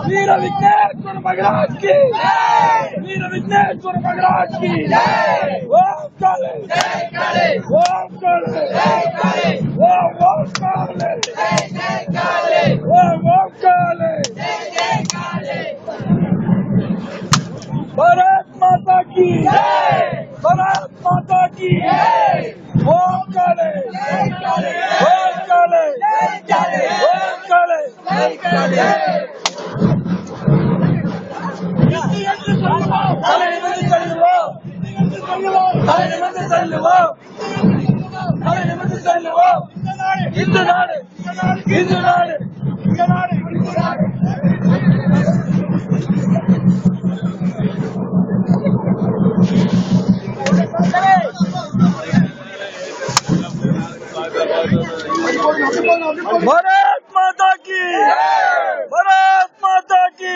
वीर विघ्नेश्वर महाराज की वीर विघ्नेश्वर महाराज की ओम काले ओम काले ओम काले ओम काले भारत माता की भारत माता की ओम काले ओम काले ओम काले भारत माता की भारत माता की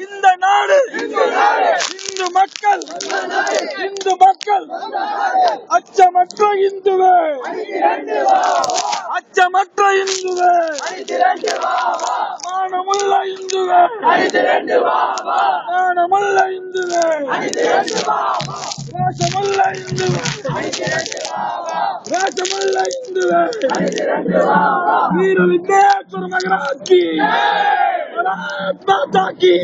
இந்த நாடு இந்து மக்கள் அச்சமற்ற இந்துவே அச்சமற்ற இந்துவே மானமுள்ள இந்துவே மானமுள்ள இந்துவே ராசமுள்ள இந்துவே ராசமுள்ள இந்துவே वीर विघ्नेश्वर महाराज की भारत माता की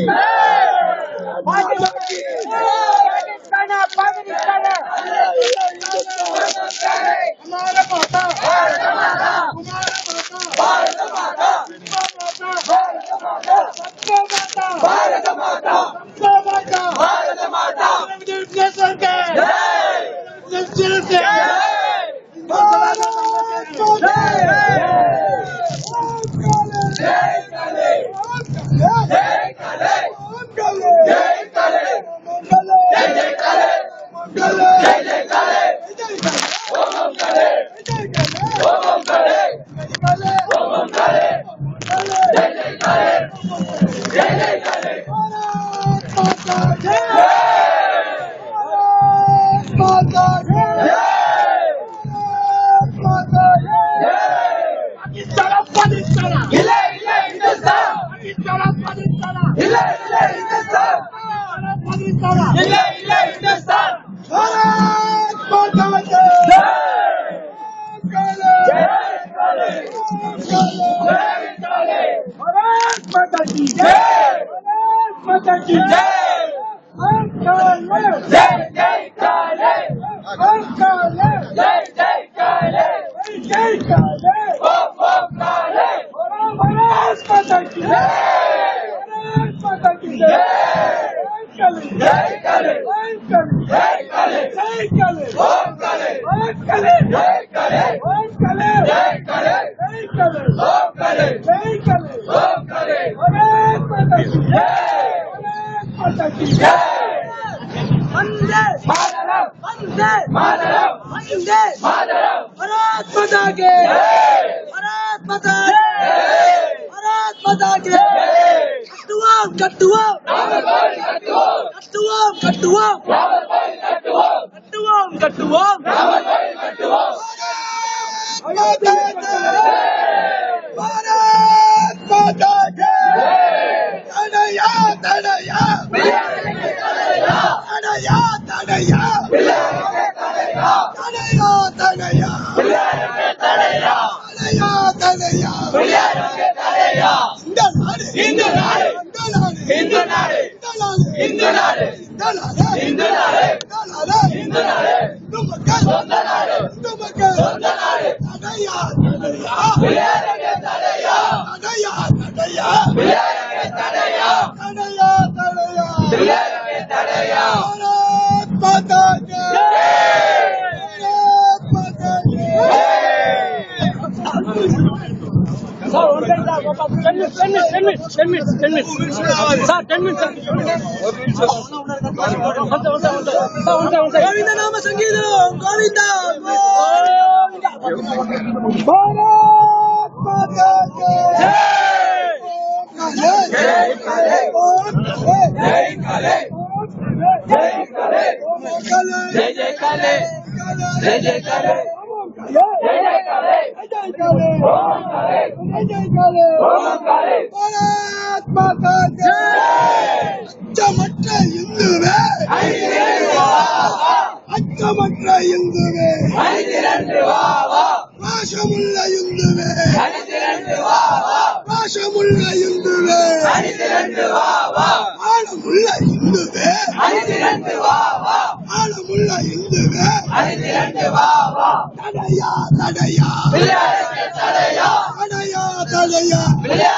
நாம சங்கீதம் கோவிந்தா அச்சமற்ற இந்துவே அச்சமற்ற இந்துவே பாசமுள்ள இந்துவே பாசமுள்ள இந்துவே ஆழமுள்ள இந்துவே ஆழமுள்ள இந்துவே தடையா தடையா தடையா தடையா